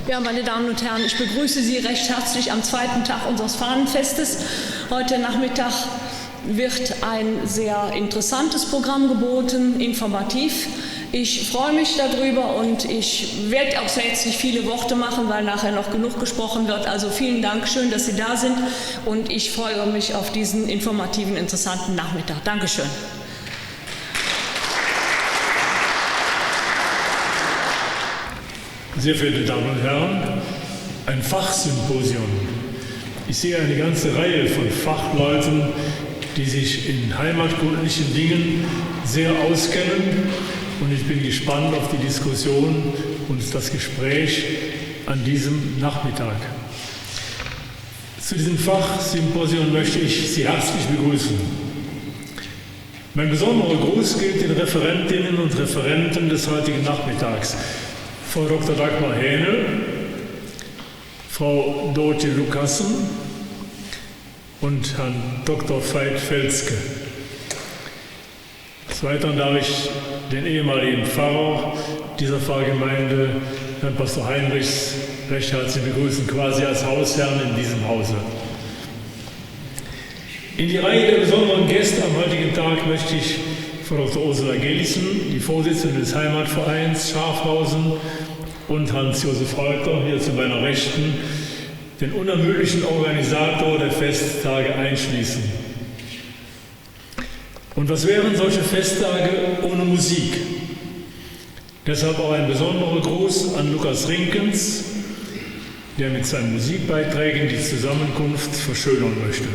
Ja, meine Damen und Herren, ich begrüße Sie recht herzlich am zweiten Tag unseres Fahnenfestes. Heute Nachmittag wird ein sehr interessantes Programm geboten, informativ. Ich freue mich darüber und ich werde auch jetzt nicht viele Worte machen, weil nachher noch genug gesprochen wird. Also vielen Dank, schön, dass Sie da sind und ich freue mich auf diesen informativen, interessanten Nachmittag. Dankeschön. Sehr verehrte Damen und Herren, ein Fachsymposium. Ich sehe eine ganze Reihe von Fachleuten, die sich in heimatkundlichen Dingen sehr auskennen und ich bin gespannt auf die Diskussion und das Gespräch an diesem Nachmittag. Zu diesem Fachsymposium möchte ich Sie herzlich begrüßen. Mein besonderer Gruß gilt den Referentinnen und Referenten des heutigen Nachmittags. Frau Dr. Dagmar Hähnel, Frau Dorothee Lukassen und Herrn Dr. Veit Felske. Des Weiteren darf ich den ehemaligen Pfarrer dieser Pfarrgemeinde, Herrn Pastor Heinrichs, recht herzlich begrüßen, quasi als Hausherrn in diesem Hause. In die Reihe der besonderen Gäste am heutigen Tag möchte ich Frau Dr. Ursula Gelissen, die Vorsitzende des Heimatvereins Schafhausen, und Hans-Josef Reuter, hier zu meiner Rechten, den unermüdlichen Organisator der Festtage einschließen. Und was wären solche Festtage ohne Musik? Deshalb auch ein besonderer Gruß an Lukas Rinkens, der mit seinen Musikbeiträgen die Zusammenkunft verschönern möchte.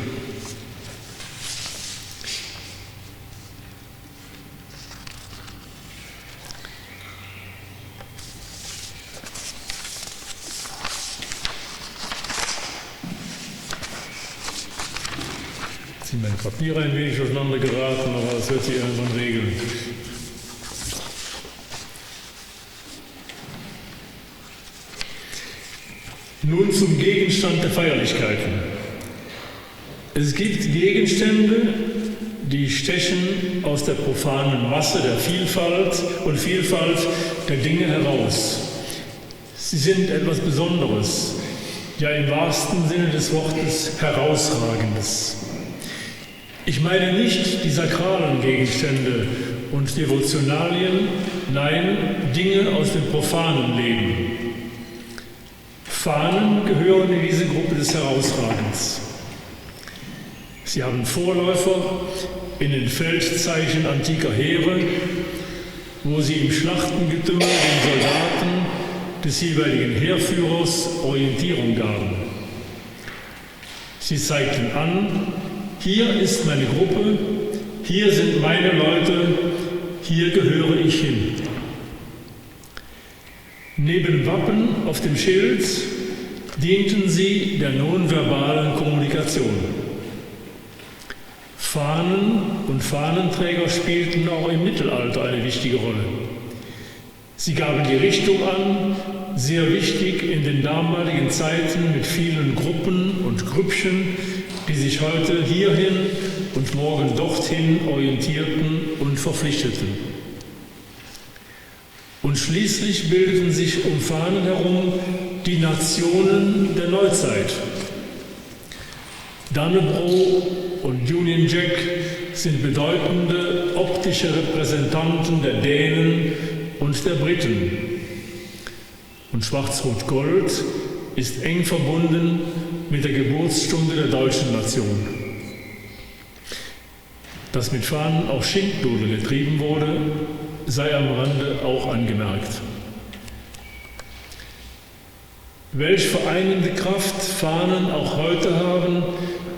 Meine Papiere ein wenig durcheinander geraten, aber das wird sich irgendwann regeln. Nun zum Gegenstand der Feierlichkeiten. Es gibt Gegenstände, die stechen aus der profanen Masse der Vielfalt der Dinge heraus. Sie sind etwas Besonderes, ja im wahrsten Sinne des Wortes Herausragendes. Ich meine nicht die sakralen Gegenstände und Devotionalien, nein, Dinge aus dem profanen Leben. Fahnen gehören in diese Gruppe des Herausragens. Sie haben Vorläufer in den Feldzeichen antiker Heere, wo sie im Schlachtengetümmel den Soldaten des jeweiligen Heerführers Orientierung gaben. Sie zeigten an, hier ist meine Gruppe, hier sind meine Leute, hier gehöre ich hin. Neben Wappen auf dem Schild dienten sie der nonverbalen Kommunikation. Fahnen und Fahnenträger spielten auch im Mittelalter eine wichtige Rolle. Sie gaben die Richtung an, sehr wichtig in den damaligen Zeiten mit vielen Gruppen und Grüppchen, die sich heute hierhin und morgen dorthin orientierten und verpflichteten. Und schließlich bildeten sich um Fahnen herum die Nationen der Neuzeit. Dannebrog und Union Jack sind bedeutende optische Repräsentanten der Dänen und der Briten. Und Schwarz-Rot-Gold ist eng verbunden mit der Geburtsstunde der deutschen Nation. Dass mit Fahnen auch Schindluder getrieben wurde, sei am Rande auch angemerkt. Welch vereinende Kraft Fahnen auch heute haben,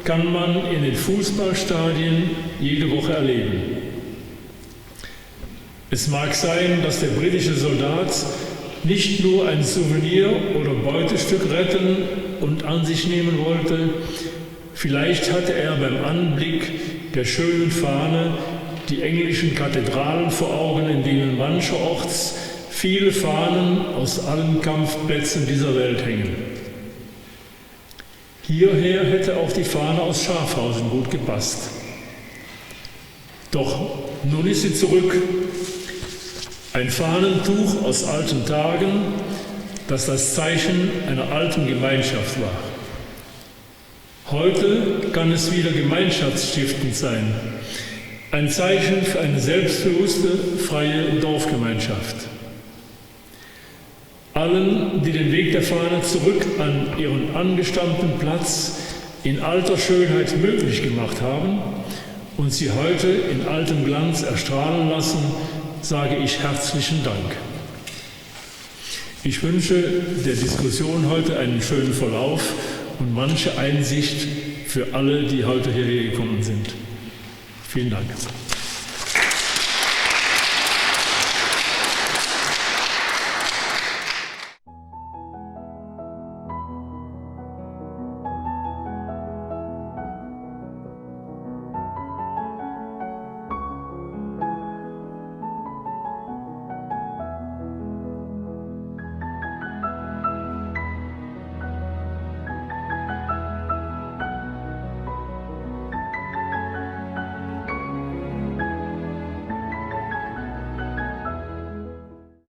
kann man in den Fußballstadien jede Woche erleben. Es mag sein, dass der britische Soldat nicht nur ein Souvenir oder Beutestück retten und an sich nehmen wollte, vielleicht hatte er beim Anblick der schönen Fahne die englischen Kathedralen vor Augen, in denen mancherorts viele Fahnen aus allen Kampfplätzen dieser Welt hängen. Hierher hätte auch die Fahne aus Schafhausen gut gepasst. Doch nun ist sie zurück. Ein Fahnentuch aus alten Tagen, das das Zeichen einer alten Gemeinschaft war. Heute kann es wieder gemeinschaftsstiftend sein, ein Zeichen für eine selbstbewusste, freie Dorfgemeinschaft. Allen, die den Weg der Fahne zurück an ihren angestammten Platz in alter Schönheit möglich gemacht haben und sie heute in altem Glanz erstrahlen lassen, sage ich herzlichen Dank. Ich wünsche der Diskussion heute einen schönen Verlauf und manche Einsicht für alle, die heute hierher gekommen sind. Vielen Dank.